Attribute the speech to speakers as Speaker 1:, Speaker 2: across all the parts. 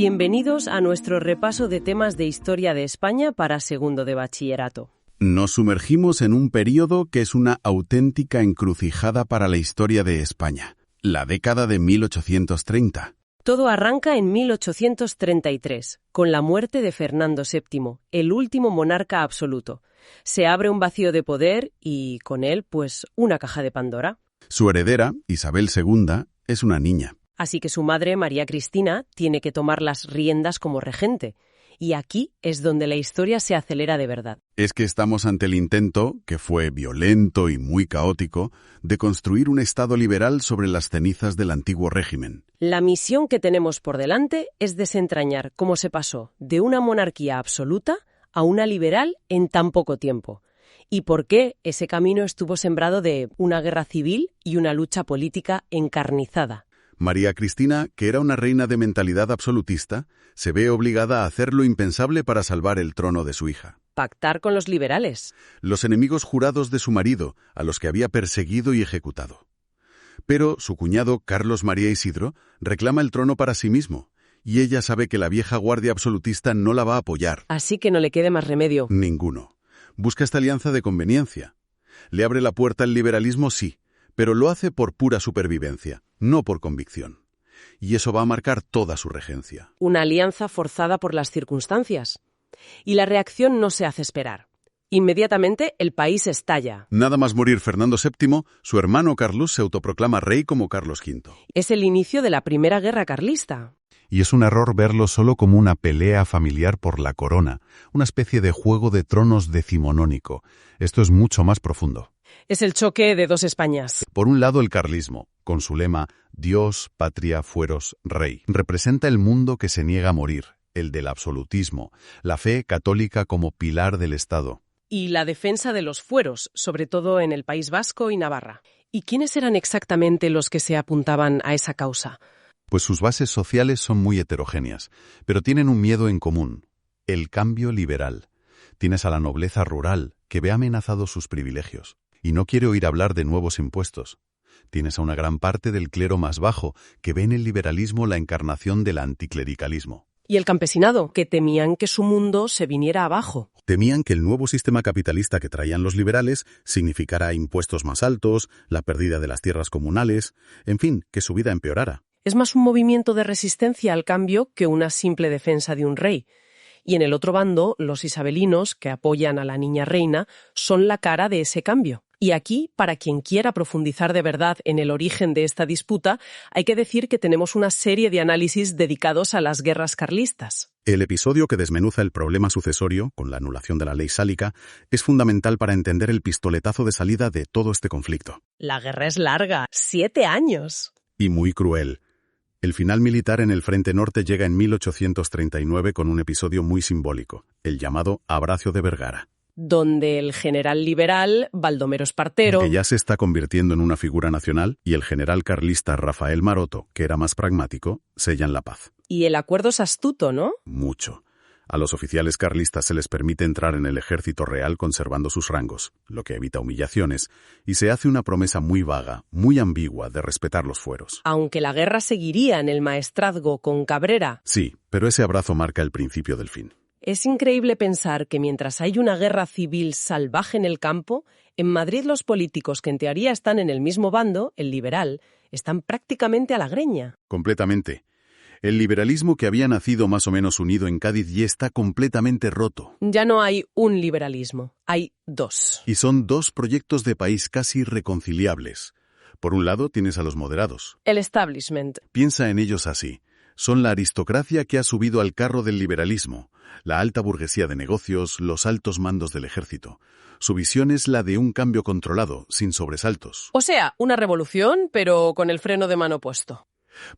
Speaker 1: Bienvenidos a nuestro repaso de temas de historia de España para segundo de bachillerato.
Speaker 2: Nos sumergimos en un período que es una auténtica encrucijada para la historia de España, la década de 1830.
Speaker 1: Todo arranca en 1833, con la muerte de Fernando VII, el último monarca absoluto. Se abre un vacío de poder y, con él, pues, una caja de Pandora.
Speaker 2: Su heredera, Isabel II, es una niña.
Speaker 1: Así que su madre, María Cristina, tiene que tomar las riendas como regente. Y aquí es donde la historia se acelera de verdad.
Speaker 2: Es que estamos ante el intento, que fue violento y muy caótico, de construir un Estado liberal sobre las cenizas del antiguo régimen.
Speaker 1: La misión que tenemos por delante es desentrañar cómo se pasó de una monarquía absoluta a una liberal en tan poco tiempo. Y por qué ese camino estuvo sembrado de una guerra civil y una lucha política encarnizada.
Speaker 2: María Cristina, que era una reina de mentalidad absolutista, se ve obligada a hacer lo impensable para salvar el trono de su hija.
Speaker 1: Pactar con los liberales.
Speaker 2: Los enemigos jurados de su marido, a los que había perseguido y ejecutado. Pero su cuñado, Carlos María Isidro, reclama el trono para sí mismo, y ella sabe que la vieja guardia absolutista no la va a apoyar.
Speaker 1: Así que no le quede más remedio.
Speaker 2: Ninguno. Busca esta alianza de conveniencia. Le abre la puerta al liberalismo, sí, pero lo hace por pura supervivencia, no por convicción. Y eso va a marcar toda su regencia.
Speaker 1: Una alianza forzada por las circunstancias. Y la reacción no se hace esperar. Inmediatamente el país estalla.
Speaker 2: Nada más morir Fernando VII, su hermano Carlos se autoproclama rey como Carlos V.
Speaker 1: Es el inicio de la Primera Guerra Carlista.
Speaker 2: Y es un error verlo solo como una pelea familiar por la corona, una especie de juego de tronos decimonónico. Esto es mucho más profundo.
Speaker 1: Es el choque de dos Españas.
Speaker 2: Por un lado, el carlismo, con su lema Dios, patria, fueros, rey, representa el mundo que se niega a morir, el del absolutismo, la fe católica como pilar del Estado.
Speaker 1: Y la defensa de los fueros, sobre todo en el País Vasco y Navarra. ¿Y quiénes eran exactamente los que se apuntaban a esa causa?
Speaker 2: Pues sus bases sociales son muy heterogéneas, pero tienen un miedo en común, el cambio liberal. Tienes a la nobleza rural, que ve amenazados sus privilegios, y no quiere oír hablar de nuevos impuestos. Tienes a una gran parte del clero más bajo, que ve en el liberalismo la encarnación del anticlericalismo.
Speaker 1: Y el campesinado, que temían que su mundo se viniera abajo.
Speaker 2: Temían que el nuevo sistema capitalista que traían los liberales significara impuestos más altos, la pérdida de las tierras comunales, en fin, que su vida empeorara.
Speaker 1: Es más un movimiento de resistencia al cambio que una simple defensa de un rey. Y en el otro bando, los isabelinos, que apoyan a la niña reina, son la cara de ese cambio. Y aquí, para quien quiera profundizar de verdad en el origen de esta disputa, hay que decir que tenemos una serie de análisis dedicados a las guerras carlistas.
Speaker 2: El episodio que desmenuza el problema sucesorio, con la anulación de la ley sálica, es fundamental para entender el pistoletazo de salida de todo este conflicto.
Speaker 1: La guerra es larga, 7 años.
Speaker 2: Y muy cruel. El final militar en el Frente Norte llega en 1839 con un episodio muy simbólico, el llamado Abracio de Vergara.
Speaker 1: Donde el general liberal, Baldomero Espartero,
Speaker 2: que ya se está convirtiendo en una figura nacional, y el general carlista Rafael Maroto, que era más pragmático, sellan la paz.
Speaker 1: Y el acuerdo es astuto, ¿no?
Speaker 2: Mucho. A los oficiales carlistas se les permite entrar en el ejército real conservando sus rangos, lo que evita humillaciones, y se hace una promesa muy vaga, muy ambigua de respetar los fueros.
Speaker 1: Aunque la guerra seguiría en el maestrazgo con Cabrera.
Speaker 2: Sí, pero ese abrazo marca el principio del fin.
Speaker 1: Es increíble pensar que mientras hay una guerra civil salvaje en el campo, en Madrid los políticos que en teoría están en el mismo bando, el liberal, están prácticamente a la greña.
Speaker 2: Completamente. El liberalismo que había nacido más o menos unido en Cádiz ya está completamente roto.
Speaker 1: Ya no hay un liberalismo, hay dos.
Speaker 2: Y son dos proyectos de país casi irreconciliables. Por un lado tienes a los moderados.
Speaker 1: El establishment.
Speaker 2: Piensa en ellos así. Son la aristocracia que ha subido al carro del liberalismo, la alta burguesía de negocios, los altos mandos del ejército. Su visión es la de un cambio controlado, sin sobresaltos.
Speaker 1: O sea, una revolución, pero con el freno de mano puesto.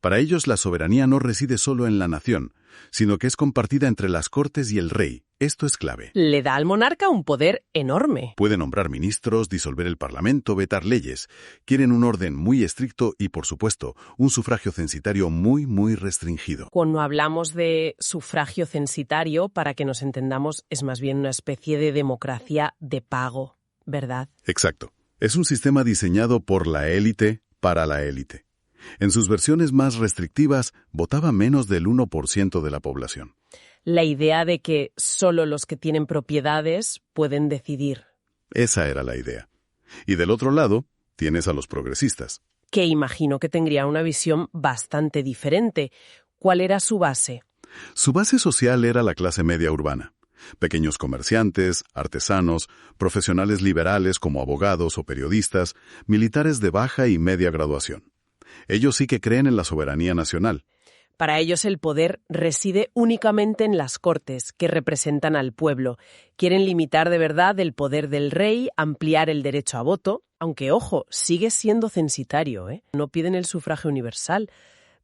Speaker 2: Para ellos la soberanía no reside solo en la nación, sino que es compartida entre las cortes y el rey. Esto es clave.
Speaker 1: Le da al monarca un poder enorme.
Speaker 2: Puede nombrar ministros, disolver el parlamento, vetar leyes. Quieren un orden muy estricto y, por supuesto, un sufragio censitario muy, muy restringido.
Speaker 1: Cuando hablamos de sufragio censitario, para que nos entendamos, es más bien una especie de democracia de pago, ¿verdad?
Speaker 2: Exacto. Es un sistema diseñado por la élite para la élite. En sus versiones más restrictivas, votaba menos del 1% de la población.
Speaker 1: La idea de que solo los que tienen propiedades pueden decidir.
Speaker 2: Esa era la idea. Y del otro lado, tienes a los progresistas.
Speaker 1: Que imagino que tendría una visión bastante diferente. ¿Cuál era su base?
Speaker 2: Su base social era la clase media urbana. Pequeños comerciantes, artesanos, profesionales liberales como abogados o periodistas, militares de baja y media graduación. Ellos sí que creen en la soberanía nacional.
Speaker 1: Para ellos el poder reside únicamente en las cortes, que representan al pueblo. Quieren limitar de verdad el poder del rey, ampliar el derecho a voto, aunque, ojo, sigue siendo censitario, ¿eh? No piden el sufragio universal,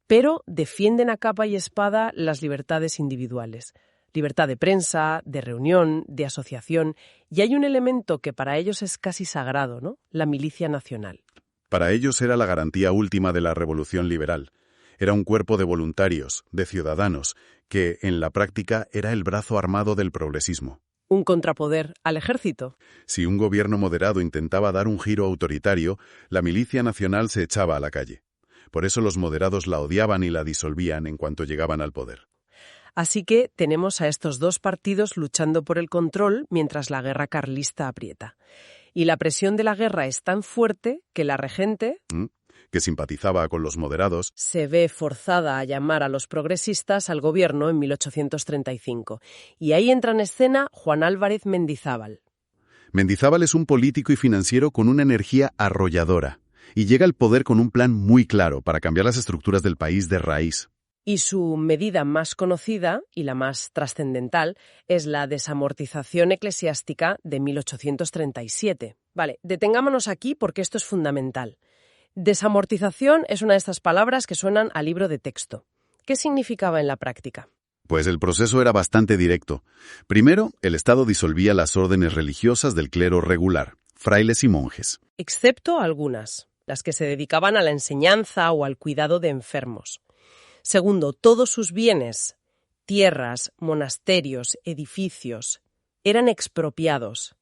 Speaker 1: pero defienden a capa y espada las libertades individuales. Libertad de prensa, de reunión, de asociación, y hay un elemento que para ellos es casi sagrado, ¿no? La milicia nacional.
Speaker 2: Para ellos era la garantía última de la revolución liberal. Era un cuerpo de voluntarios, de ciudadanos, que, en la práctica, era el brazo armado del progresismo.
Speaker 1: Un contrapoder al ejército.
Speaker 2: Si un gobierno moderado intentaba dar un giro autoritario, la milicia nacional se echaba a la calle. Por eso los moderados la odiaban y la disolvían en cuanto llegaban al poder.
Speaker 1: Así que tenemos a estos dos partidos luchando por el control mientras la guerra carlista aprieta. Y la presión de la guerra es tan fuerte que la regente,
Speaker 2: que simpatizaba con los moderados,
Speaker 1: se ve forzada a llamar a los progresistas al gobierno en 1835. Y ahí entra en escena Juan Álvarez Mendizábal.
Speaker 2: Mendizábal es un político y financiero con una energía arrolladora, y llega al poder con un plan muy claro para cambiar las estructuras del país de raíz.
Speaker 1: Y su medida más conocida, y la más trascendental, es la desamortización eclesiástica de 1837. Vale, detengámonos aquí porque esto es fundamental. Desamortización es una de estas palabras que suenan a libro de texto. ¿Qué significaba en la práctica?
Speaker 2: Pues el proceso era bastante directo. Primero, el Estado disolvía las órdenes religiosas del clero regular, frailes y monjes.
Speaker 1: Excepto algunas, las que se dedicaban a la enseñanza o al cuidado de enfermos. Segundo, todos sus bienes, tierras, monasterios, edificios, eran expropiados.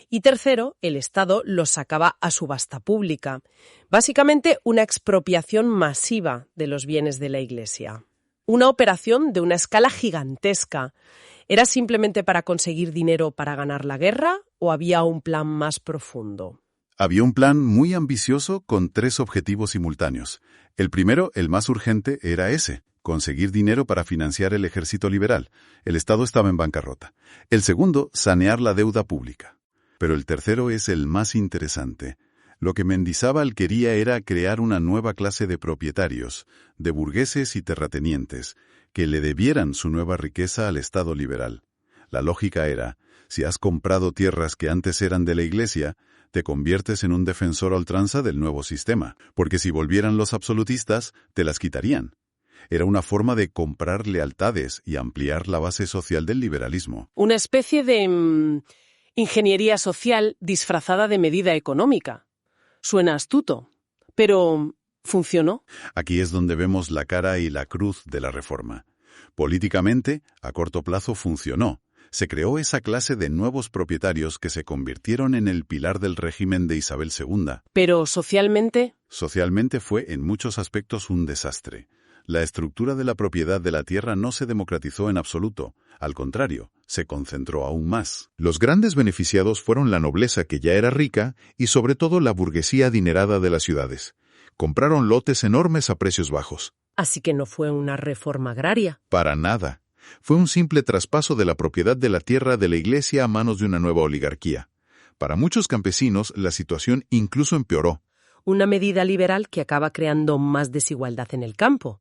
Speaker 1: Y tercero, el Estado los sacaba a subasta pública. Básicamente, una expropiación masiva de los bienes de la Iglesia. Una operación de una escala gigantesca. ¿Era simplemente para conseguir dinero para ganar la guerra o había un plan más profundo?
Speaker 2: Había un plan muy ambicioso con 3 objetivos simultáneos. El primero, el más urgente, era ese: conseguir dinero para financiar el ejército liberal. El Estado estaba en bancarrota. El segundo, sanear la deuda pública. Pero el tercero es el más interesante. Lo que Mendizábal quería era crear una nueva clase de propietarios, de burgueses y terratenientes, que le debieran su nueva riqueza al Estado liberal. La lógica era, si has comprado tierras que antes eran de la Iglesia, te conviertes en un defensor a ultranza del nuevo sistema, porque si volvieran los absolutistas, te las quitarían. Era una forma de comprar lealtades y ampliar la base social del liberalismo.
Speaker 1: Una especie de ingeniería social disfrazada de medida económica. Suena astuto, pero ¿funcionó?
Speaker 2: Aquí es donde vemos la cara y la cruz de la reforma. Políticamente, a corto plazo funcionó. Se creó esa clase de nuevos propietarios que se convirtieron en el pilar del régimen de Isabel II.
Speaker 1: Pero socialmente...
Speaker 2: Socialmente fue en muchos aspectos un desastre. La estructura de la propiedad de la tierra no se democratizó en absoluto. Al contrario, se concentró aún más. Los grandes beneficiados fueron la nobleza, que ya era rica, y sobre todo la burguesía adinerada de las ciudades. Compraron lotes enormes a precios bajos.
Speaker 1: Así que no fue una reforma agraria.
Speaker 2: Para nada. Fue un simple traspaso de la propiedad de la tierra de la Iglesia a manos de una nueva oligarquía. Para muchos campesinos, la situación incluso empeoró.
Speaker 1: Una medida liberal que acaba creando más desigualdad en el campo.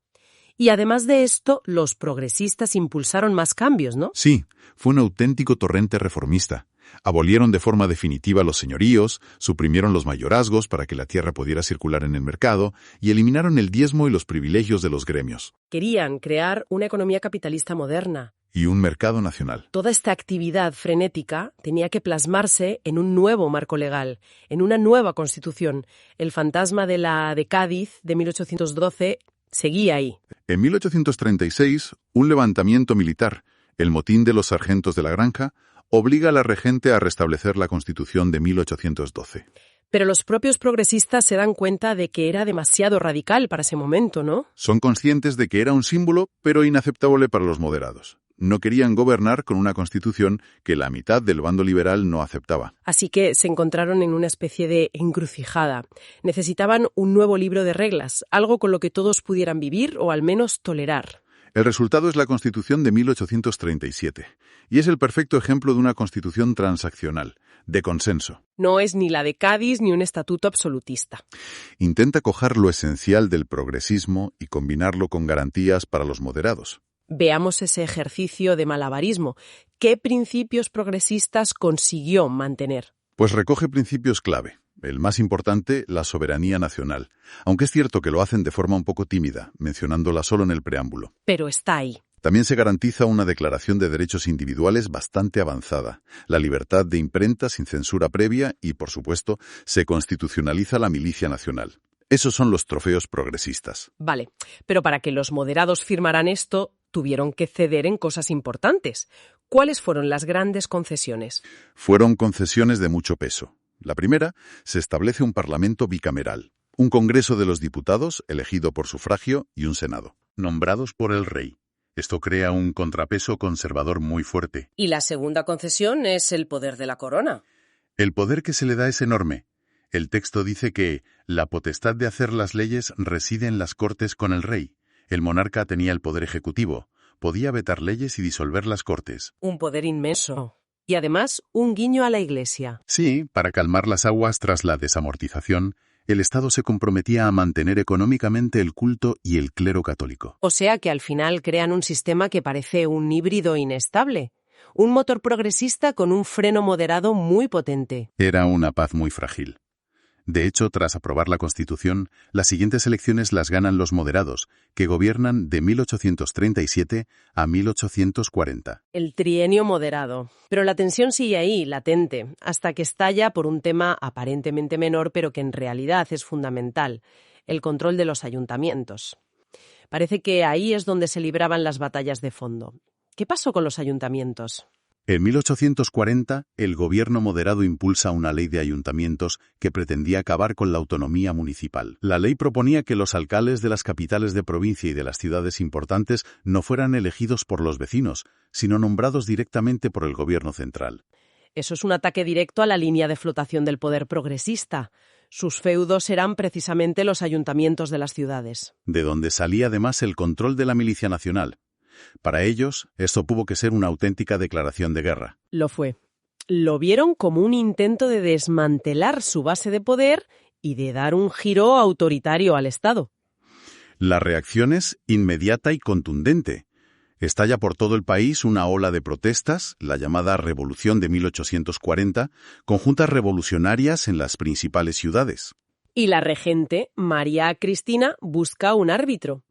Speaker 1: Y además de esto, los progresistas impulsaron más cambios, ¿no?
Speaker 2: Sí, fue un auténtico torrente reformista. Abolieron de forma definitiva los señoríos, suprimieron los mayorazgos para que la tierra pudiera circular en el mercado y eliminaron el diezmo y los privilegios de los gremios.
Speaker 1: Querían crear una economía capitalista moderna.
Speaker 2: Y un mercado nacional.
Speaker 1: Toda esta actividad frenética tenía que plasmarse en un nuevo marco legal, en una nueva constitución. El fantasma de la de Cádiz de 1812 seguía ahí.
Speaker 2: En 1836, un levantamiento militar, el motín de los sargentos de la granja, obliga a la regente a restablecer la Constitución de 1812.
Speaker 1: Pero los propios progresistas se dan cuenta de que era demasiado radical para ese momento, ¿no?
Speaker 2: Son conscientes de que era un símbolo, pero inaceptable para los moderados. No querían gobernar con una constitución que la mitad del bando liberal no aceptaba.
Speaker 1: Así que se encontraron en una especie de encrucijada. Necesitaban un nuevo libro de reglas, algo con lo que todos pudieran vivir o al menos tolerar.
Speaker 2: El resultado es la Constitución de 1837, y es el perfecto ejemplo de una constitución transaccional, de consenso.
Speaker 1: No es ni la de Cádiz ni un estatuto absolutista.
Speaker 2: Intenta coger lo esencial del progresismo y combinarlo con garantías para los moderados.
Speaker 1: Veamos ese ejercicio de malabarismo. ¿Qué principios progresistas consiguió mantener?
Speaker 2: Pues recoge principios clave. El más importante, la soberanía nacional, aunque es cierto que lo hacen de forma un poco tímida, mencionándola solo en el preámbulo.
Speaker 1: Pero está ahí.
Speaker 2: También se garantiza una declaración de derechos individuales bastante avanzada, la libertad de imprenta sin censura previa y, por supuesto, se constitucionaliza la milicia nacional. Esos son los trofeos progresistas.
Speaker 1: Vale, pero para que los moderados firmaran esto, tuvieron que ceder en cosas importantes. ¿Cuáles fueron las grandes concesiones?
Speaker 2: Fueron concesiones de mucho peso. La primera, se establece un parlamento bicameral, un Congreso de los Diputados elegido por sufragio y un Senado, nombrados por el rey. Esto crea un contrapeso conservador muy fuerte.
Speaker 1: Y la segunda concesión es el poder de la corona.
Speaker 2: El poder que se le da es enorme. El texto dice que la potestad de hacer las leyes reside en las Cortes con el rey. El monarca tenía el poder ejecutivo, podía vetar leyes y disolver las Cortes.
Speaker 1: Un poder inmenso. Y además, un guiño a la Iglesia.
Speaker 2: Sí, para calmar las aguas tras la desamortización, el Estado se comprometía a mantener económicamente el culto y el clero católico.
Speaker 1: O sea que al final crean un sistema que parece un híbrido inestable. Un motor progresista con un freno moderado muy potente.
Speaker 2: Era una paz muy frágil. De hecho, tras aprobar la Constitución, las siguientes elecciones las ganan los moderados, que gobiernan de 1837 a 1840.
Speaker 1: El trienio moderado. Pero la tensión sigue ahí, latente, hasta que estalla por un tema aparentemente menor, pero que en realidad es fundamental: el control de los ayuntamientos. Parece que ahí es donde se libraban las batallas de fondo. ¿Qué pasó con los ayuntamientos?
Speaker 2: En 1840, el gobierno moderado impulsa una ley de ayuntamientos que pretendía acabar con la autonomía municipal. La ley proponía que los alcaldes de las capitales de provincia y de las ciudades importantes no fueran elegidos por los vecinos, sino nombrados directamente por el gobierno central.
Speaker 1: Eso es un ataque directo a la línea de flotación del poder progresista. Sus feudos eran precisamente los ayuntamientos de las ciudades.
Speaker 2: De donde salía además el control de la milicia nacional. Para ellos, esto tuvo que ser una auténtica declaración de guerra.
Speaker 1: Lo fue. Lo vieron como un intento de desmantelar su base de poder y de dar un giro autoritario al Estado.
Speaker 2: La reacción es inmediata y contundente. Estalla por todo el país una ola de protestas, la llamada Revolución de 1840, con juntas revolucionarias en las principales ciudades.
Speaker 1: Y la regente, María Cristina, busca un árbitro.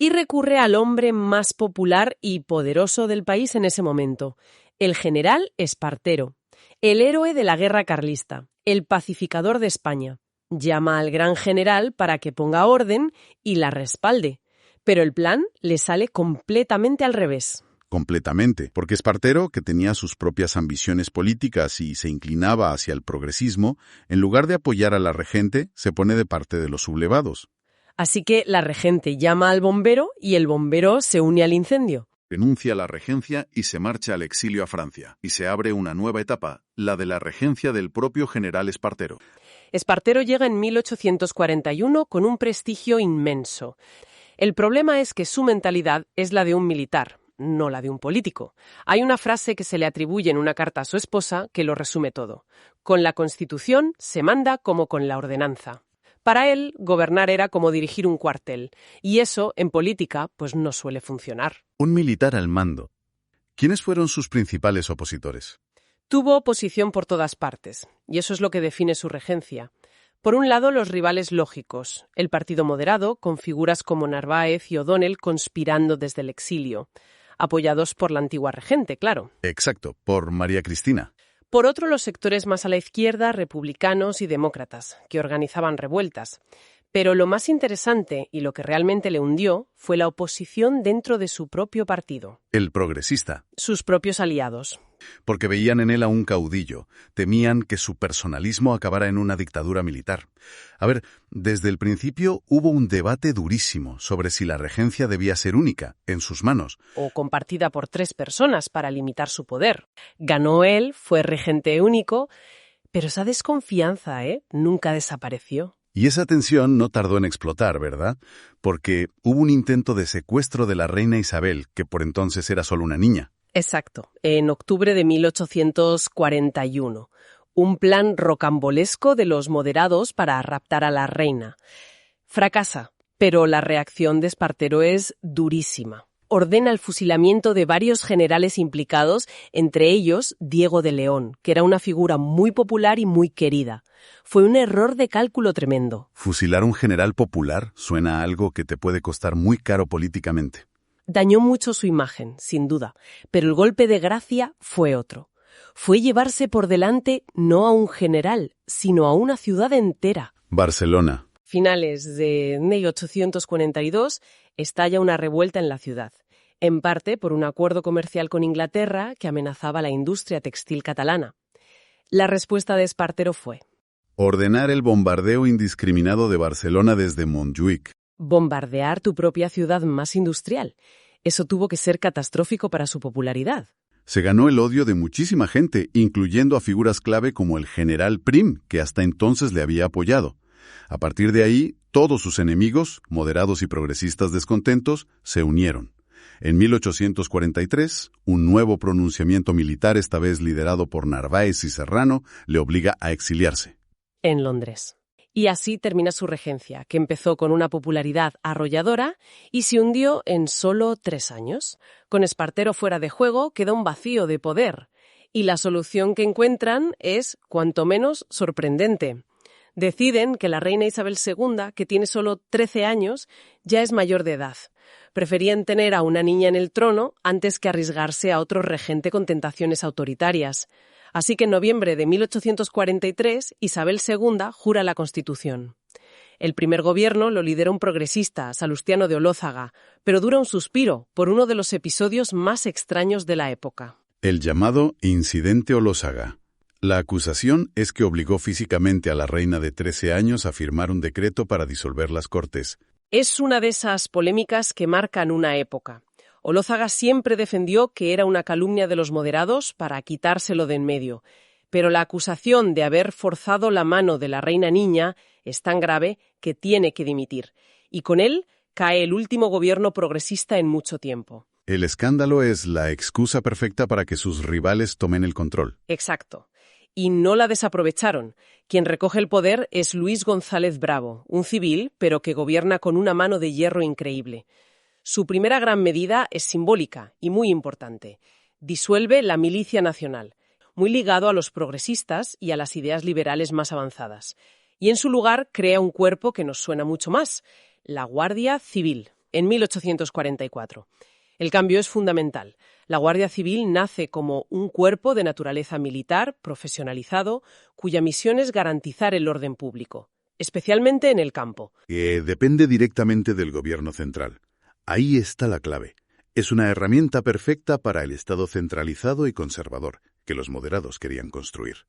Speaker 1: Y recurre al hombre más popular y poderoso del país en ese momento, el general Espartero, el héroe de la guerra carlista, el pacificador de España. Llama al gran general para que ponga orden y la respalde, pero el plan le sale completamente al revés.
Speaker 2: Completamente, porque Espartero, que tenía sus propias ambiciones políticas y se inclinaba hacia el progresismo, en lugar de apoyar a la regente, se pone de parte de los sublevados.
Speaker 1: Así que la regente llama al bombero y el bombero se une al incendio.
Speaker 2: Renuncia a la regencia y se marcha al exilio a Francia. Y se abre una nueva etapa, la de la regencia del propio general Espartero.
Speaker 1: Espartero llega en 1841 con un prestigio inmenso. El problema es que su mentalidad es la de un militar, no la de un político. Hay una frase que se le atribuye en una carta a su esposa que lo resume todo. Con la Constitución se manda como con la ordenanza. Para él, gobernar era como dirigir un cuartel, y eso, en política, pues no suele funcionar.
Speaker 2: Un militar al mando. ¿Quiénes fueron sus principales opositores?
Speaker 1: Tuvo oposición por todas partes, y eso es lo que define su regencia. Por un lado, los rivales lógicos, el Partido Moderado, con figuras como Narváez y O'Donnell conspirando desde el exilio, apoyados por la antigua regente, claro.
Speaker 2: Exacto, por María Cristina.
Speaker 1: Por otro, los sectores más a la izquierda, republicanos y demócratas, que organizaban revueltas. Pero lo más interesante y lo que realmente le hundió fue la oposición dentro de su propio partido,
Speaker 2: El progresista.
Speaker 1: sus propios aliados.
Speaker 2: Porque veían en él a un caudillo, temían que su personalismo acabara en una dictadura militar. A ver, desde el principio hubo un debate durísimo sobre si la regencia debía ser única, en sus manos.
Speaker 1: O compartida por 3 personas para limitar su poder. Ganó él, fue regente único, pero esa desconfianza, nunca desapareció.
Speaker 2: Y esa tensión no tardó en explotar, ¿verdad? Porque hubo un intento de secuestro de la reina Isabel, que por entonces era solo una niña.
Speaker 1: Exacto, en octubre de 1841. Un plan rocambolesco de los moderados para raptar a la reina. Fracasa, pero la reacción de Espartero es durísima. Ordena el fusilamiento de varios generales implicados, entre ellos Diego de León, que era una figura muy popular y muy querida. Fue un error de cálculo tremendo.
Speaker 2: Fusilar a un general popular suena a algo que te puede costar muy caro políticamente.
Speaker 1: Dañó mucho su imagen, sin duda, pero el golpe de gracia fue otro. Fue llevarse por delante no a un general, sino a una ciudad entera.
Speaker 2: Barcelona.
Speaker 1: Finales de 1842 estalla una revuelta en la ciudad, en parte por un acuerdo comercial con Inglaterra que amenazaba la industria textil catalana. La respuesta de Espartero fue:
Speaker 2: ordenar el bombardeo indiscriminado de Barcelona desde Montjuïc.
Speaker 1: bombardear tu propia ciudad más industrial. Eso tuvo que ser catastrófico para su popularidad.
Speaker 2: Se ganó el odio de muchísima gente, incluyendo a figuras clave como el general Prim, que hasta entonces le había apoyado. A partir de ahí, todos sus enemigos, moderados y progresistas descontentos, se unieron. En 1843, un nuevo pronunciamiento militar, esta vez liderado por Narváez y Serrano, le obliga a exiliarse.
Speaker 1: En Londres. Y así termina su regencia, que empezó con una popularidad arrolladora y se hundió en solo 3 años. Con Espartero fuera de juego queda un vacío de poder. Y la solución que encuentran es, cuanto menos, sorprendente. Deciden que la reina Isabel II, que tiene solo 13 años, ya es mayor de edad. Preferían tener a una niña en el trono antes que arriesgarse a otro regente con tentaciones autoritarias. Así que en noviembre de 1843, Isabel II jura la Constitución. El primer gobierno lo lidera un progresista, Salustiano de Olózaga, pero dura un suspiro por uno de los episodios más extraños de la época.
Speaker 2: El llamado Incidente Olózaga. La acusación es que obligó físicamente a la reina de 13 años a firmar un decreto para disolver las Cortes.
Speaker 1: Es una de esas polémicas que marcan una época. Olózaga siempre defendió que era una calumnia de los moderados para quitárselo de en medio, pero la acusación de haber forzado la mano de la reina niña es tan grave que tiene que dimitir, y con él cae el último gobierno progresista en mucho tiempo.
Speaker 2: El escándalo es la excusa perfecta para que sus rivales tomen el control.
Speaker 1: Exacto. Y no la desaprovecharon. Quien recoge el poder es Luis González Bravo, un civil, pero que gobierna con una mano de hierro increíble. Su primera gran medida es simbólica y muy importante. Disuelve la Milicia Nacional, muy ligado a los progresistas y a las ideas liberales más avanzadas. Y en su lugar crea un cuerpo que nos suena mucho más, la Guardia Civil, en 1844. El cambio es fundamental. La Guardia Civil nace como un cuerpo de naturaleza militar, profesionalizado, cuya misión es garantizar el orden público, especialmente en el campo.
Speaker 2: Depende directamente del gobierno central. Ahí está la clave. Es una herramienta perfecta para el Estado centralizado y conservador, que los moderados querían construir.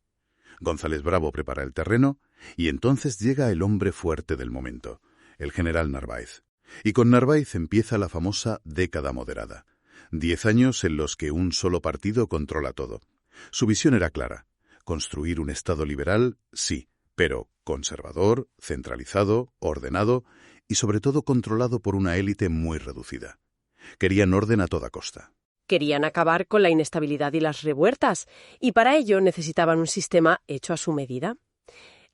Speaker 2: González Bravo prepara el terreno, y entonces llega el hombre fuerte del momento, el general Narváez. Y con Narváez empieza la famosa década moderada. 10 años en los que un solo partido controla todo. Su visión era clara. Construir un Estado liberal, sí, pero conservador, centralizado, ordenado y sobre todo controlado por una élite muy reducida. Querían orden a toda costa.
Speaker 1: Querían acabar con la inestabilidad y las revueltas, y para ello necesitaban un sistema hecho a su medida.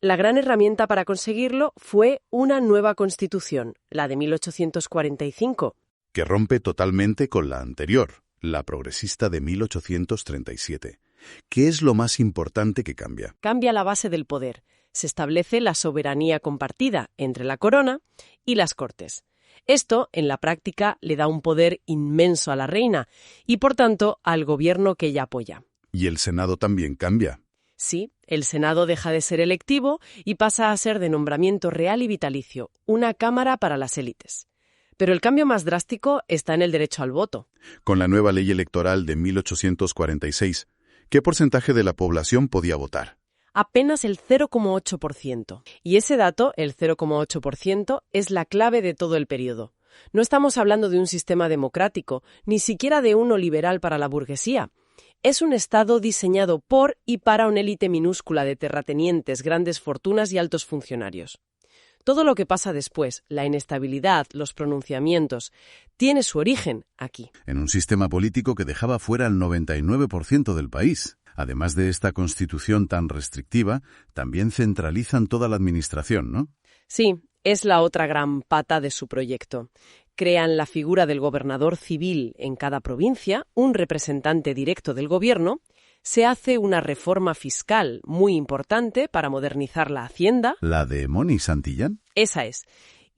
Speaker 1: La gran herramienta para conseguirlo fue una nueva constitución, la de 1845.
Speaker 2: Que rompe totalmente con la anterior, la progresista de 1837. ¿Qué es lo más importante que cambia?
Speaker 1: Cambia la base del poder. Se establece la soberanía compartida entre la corona y las Cortes. Esto, en la práctica, le da un poder inmenso a la reina y, por tanto, al gobierno que ella apoya.
Speaker 2: Y el Senado también cambia.
Speaker 1: Sí, el Senado deja de ser electivo y pasa a ser de nombramiento real y vitalicio, una cámara para las élites. Pero el cambio más drástico está en el derecho al voto.
Speaker 2: Con la nueva ley electoral de 1846, ¿qué porcentaje de la población podía votar?
Speaker 1: Apenas el 0,8%. Y ese dato, el 0,8%, es la clave de todo el periodo. No estamos hablando de un sistema democrático, ni siquiera de uno liberal para la burguesía. Es un Estado diseñado por y para una élite minúscula de terratenientes, grandes fortunas y altos funcionarios. Todo lo que pasa después, la inestabilidad, los pronunciamientos, tiene su origen aquí.
Speaker 2: En un sistema político que dejaba fuera al 99% del país. Además de esta constitución tan restrictiva, también centralizan toda la administración, ¿no?
Speaker 1: Sí, es la otra gran pata de su proyecto. Crean la figura del gobernador civil en cada provincia, un representante directo del gobierno. Se hace una reforma fiscal muy importante para modernizar la hacienda.
Speaker 2: ¿La de Moni Santillán?
Speaker 1: Esa es.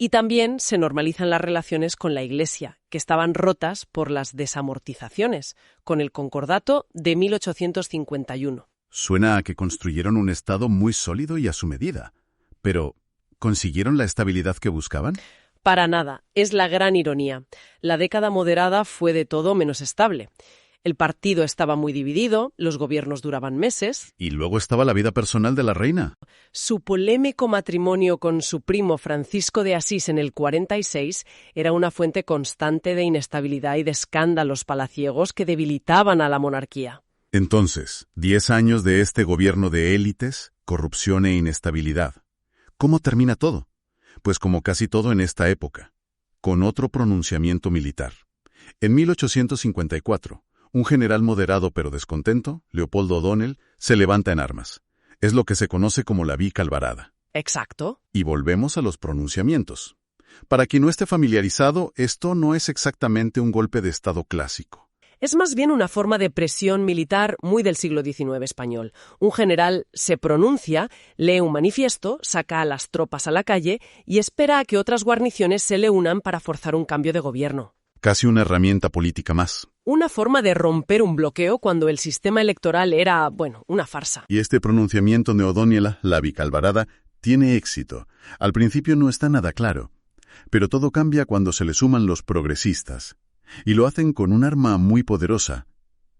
Speaker 1: Y también se normalizan las relaciones con la Iglesia, que estaban rotas por las desamortizaciones, con el Concordato de 1851.
Speaker 2: Suena a que construyeron un Estado muy sólido y a su medida. Pero, ¿consiguieron la estabilidad que buscaban?
Speaker 1: Para nada. Es la gran ironía. La década moderada fue de todo menos estable. El partido estaba muy dividido, los gobiernos duraban meses.
Speaker 2: Y luego estaba la vida personal de la reina.
Speaker 1: Su polémico matrimonio con su primo Francisco de Asís en el 46 era una fuente constante de inestabilidad y de escándalos palaciegos que debilitaban a la monarquía.
Speaker 2: Entonces, 10 años de este gobierno de élites, corrupción e inestabilidad. ¿Cómo termina todo? Pues como casi todo en esta época, con otro pronunciamiento militar. En 1854, un general moderado pero descontento, Leopoldo O'Donnell, se levanta en armas. Es lo que se conoce como la Vica Alvarada.
Speaker 1: Exacto.
Speaker 2: Y volvemos a los pronunciamientos. Para quien no esté familiarizado, esto no es exactamente un golpe de Estado clásico.
Speaker 1: Es más bien una forma de presión militar muy del siglo XIX español. Un general se pronuncia, lee un manifiesto, saca a las tropas a la calle y espera a que otras guarniciones se le unan para forzar un cambio de gobierno.
Speaker 2: Casi una herramienta política más.
Speaker 1: Una forma de romper un bloqueo cuando el sistema electoral era, una farsa.
Speaker 2: Y este pronunciamiento de O'Donnell, la Vica Alvarada, tiene éxito. Al principio no está nada claro. Pero todo cambia cuando se le suman los progresistas. Y lo hacen con un arma muy poderosa,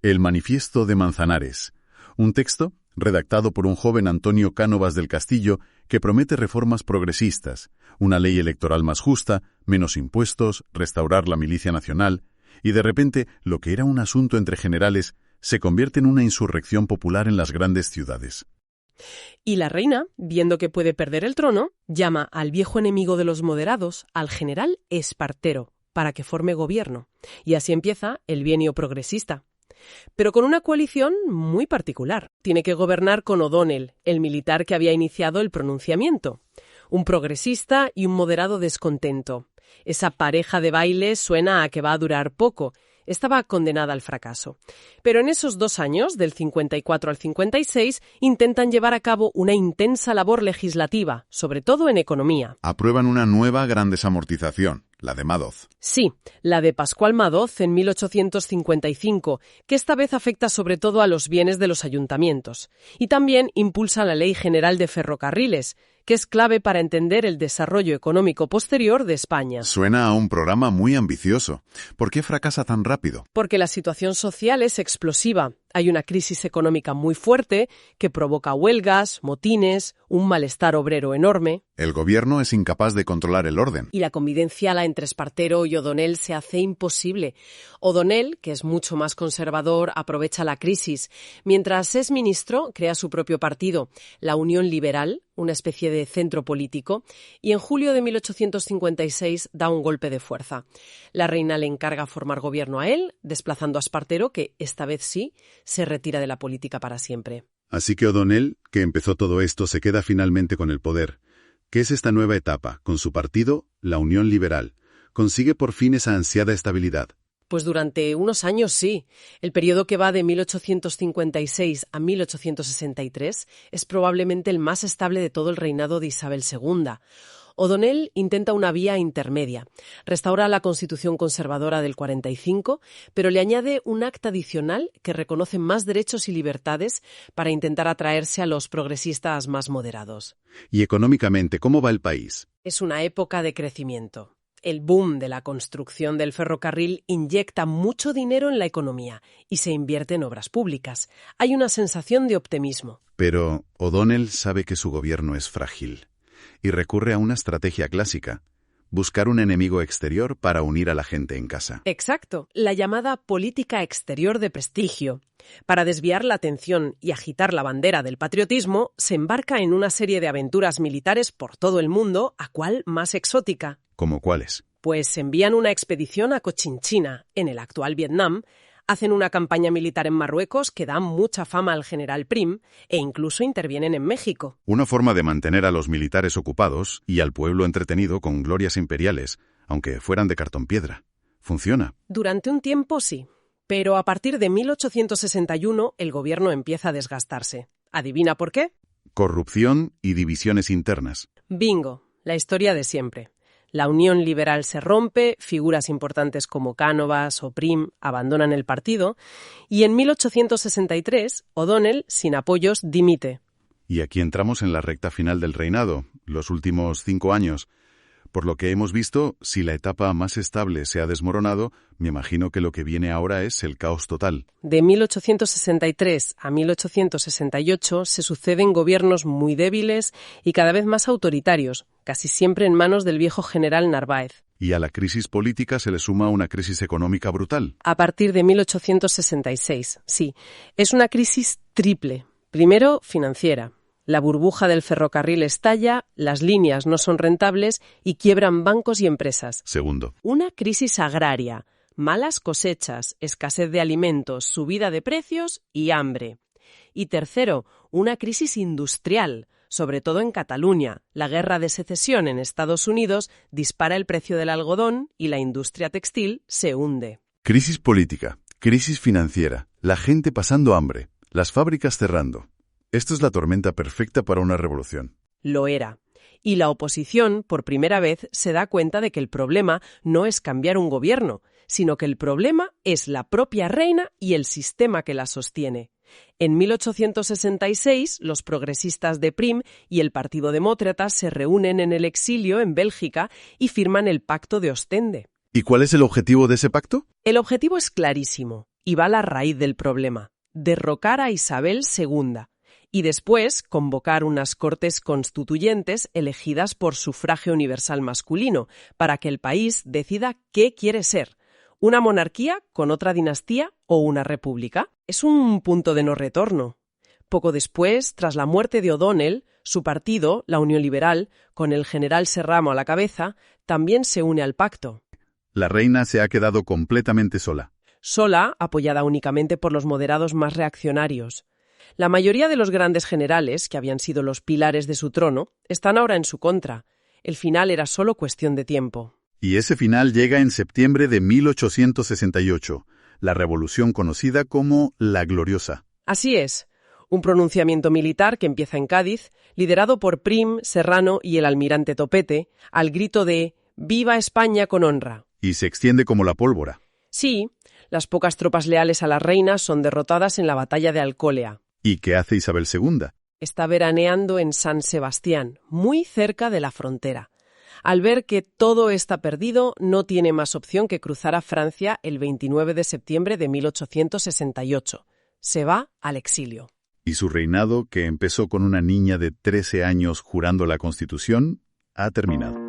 Speaker 2: el Manifiesto de Manzanares, un texto redactado por un joven Antonio Cánovas del Castillo que promete reformas progresistas, una ley electoral más justa, menos impuestos, restaurar la milicia nacional, y de repente lo que era un asunto entre generales se convierte en una insurrección popular en las grandes ciudades.
Speaker 1: Y la reina, viendo que puede perder el trono, llama al viejo enemigo de los moderados, al general Espartero, para que forme gobierno. Y así empieza el bienio progresista. Pero con una coalición muy particular. Tiene que gobernar con O'Donnell, el militar que había iniciado el pronunciamiento. Un progresista y un moderado descontento. Esa pareja de baile suena a que va a durar poco. Estaba condenada al fracaso. Pero en esos 2 años, del 54 al 56, intentan llevar a cabo una intensa labor legislativa, sobre todo en economía.
Speaker 2: Aprueban una nueva gran desamortización, la de Madoz.
Speaker 1: Sí, la de Pascual Madoz en 1855, que esta vez afecta sobre todo a los bienes de los ayuntamientos. Y también impulsa la Ley General de Ferrocarriles, que es clave para entender el desarrollo económico posterior de España.
Speaker 2: Suena a un programa muy ambicioso. ¿Por qué fracasa tan rápido?
Speaker 1: Porque la situación social es explosiva. Hay una crisis económica muy fuerte que provoca huelgas, motines, un malestar obrero enorme.
Speaker 2: El gobierno es incapaz de controlar el orden.
Speaker 1: Y la convivencia entre Espartero y O'Donnell se hace imposible. O'Donnell, que es mucho más conservador, aprovecha la crisis. Mientras es ministro, crea su propio partido, la Unión Liberal, una especie de centro político, y en julio de 1856 da un golpe de fuerza. La reina le encarga formar gobierno a él, desplazando a Espartero, que esta vez sí se retira de la política para siempre.
Speaker 2: Así que O'Donnell, que empezó todo esto, se queda finalmente con el poder. ¿Qué es esta nueva etapa? Con su partido, la Unión Liberal, consigue por fin esa ansiada estabilidad.
Speaker 1: Pues durante unos años sí. El periodo que va de 1856 a 1863 es probablemente el más estable de todo el reinado de Isabel II. O'Donnell intenta una vía intermedia. Restaura la Constitución conservadora del 45, pero le añade un acta adicional que reconoce más derechos y libertades para intentar atraerse a los progresistas más moderados.
Speaker 2: Y económicamente, ¿cómo va el país?
Speaker 1: Es una época de crecimiento. El boom de la construcción del ferrocarril inyecta mucho dinero en la economía y se invierte en obras públicas. Hay una sensación de optimismo.
Speaker 2: Pero O'Donnell sabe que su gobierno es frágil y recurre a una estrategia clásica: buscar un enemigo exterior para unir a la gente en casa.
Speaker 1: Exacto, la llamada política exterior de prestigio. Para desviar la atención y agitar la bandera del patriotismo, se embarca en una serie de aventuras militares por todo el mundo, a cuál más exótica.
Speaker 2: ¿Cómo cuáles?
Speaker 1: Pues envían una expedición a Cochinchina, en el actual Vietnam, hacen una campaña militar en Marruecos que da mucha fama al general Prim e incluso intervienen en México.
Speaker 2: Una forma de mantener a los militares ocupados y al pueblo entretenido con glorias imperiales, aunque fueran de cartón piedra. ¿Funciona?
Speaker 1: Durante un tiempo sí, pero a partir de 1861 el gobierno empieza a desgastarse. ¿Adivina por qué?
Speaker 2: Corrupción y divisiones internas.
Speaker 1: Bingo, la historia de siempre. La Unión Liberal se rompe, figuras importantes como Cánovas o Prim abandonan el partido y en 1863 O'Donnell, sin apoyos, dimite.
Speaker 2: Y aquí entramos en la recta final del reinado, los últimos 5 años. Por lo que hemos visto, si la etapa más estable se ha desmoronado, me imagino que lo que viene ahora es el caos total.
Speaker 1: De 1863 a 1868 se suceden gobiernos muy débiles y cada vez más autoritarios, casi siempre en manos del viejo general Narváez.
Speaker 2: Y a la crisis política se le suma una crisis económica brutal.
Speaker 1: A partir de 1866, sí. Es una crisis triple. Primero, financiera. La burbuja del ferrocarril estalla, las líneas no son rentables y quiebran bancos y empresas.
Speaker 2: Segundo.
Speaker 1: Una crisis agraria. Malas cosechas, escasez de alimentos, subida de precios y hambre. Y tercero, una crisis industrial. Sobre todo en Cataluña, la guerra de secesión en Estados Unidos dispara el precio del algodón y la industria textil se hunde.
Speaker 2: Crisis política, crisis financiera, la gente pasando hambre, las fábricas cerrando. Esto es la tormenta perfecta para una revolución.
Speaker 1: Lo era. Y la oposición, por primera vez, se da cuenta de que el problema no es cambiar un gobierno, sino que el problema es la propia reina y el sistema que la sostiene. En 1866, los progresistas de Prim y el Partido Demócrata se reúnen en el exilio en Bélgica y firman el Pacto de Ostende.
Speaker 2: ¿Y cuál es el objetivo de ese pacto?
Speaker 1: El objetivo es clarísimo y va a la raíz del problema: derrocar a Isabel II y después convocar unas Cortes Constituyentes elegidas por sufragio universal masculino para que el país decida qué quiere ser: ¿una monarquía con otra dinastía o una república? Es un punto de no retorno. Poco después, tras la muerte de O'Donnell, su partido, la Unión Liberal, con el general Serrano a la cabeza, también se une al pacto.
Speaker 2: La reina se ha quedado completamente sola.
Speaker 1: Sola, apoyada únicamente por los moderados más reaccionarios. La mayoría de los grandes generales, que habían sido los pilares de su trono, están ahora en su contra. El final era solo cuestión de tiempo.
Speaker 2: Y ese final llega en septiembre de 1868, la revolución conocida como la Gloriosa.
Speaker 1: Así es, un pronunciamiento militar que empieza en Cádiz, liderado por Prim, Serrano y el almirante Topete, al grito de «¡Viva España con honra!».
Speaker 2: Y se extiende como la pólvora.
Speaker 1: Sí, las pocas tropas leales a la reina son derrotadas en la batalla de Alcolea.
Speaker 2: ¿Y qué hace Isabel II?
Speaker 1: Está veraneando en San Sebastián, muy cerca de la frontera. Al ver que todo está perdido, no tiene más opción que cruzar a Francia el 29 de septiembre de 1868. Se va al exilio.
Speaker 2: Y su reinado, que empezó con una niña de 13 años jurando la Constitución, ha terminado.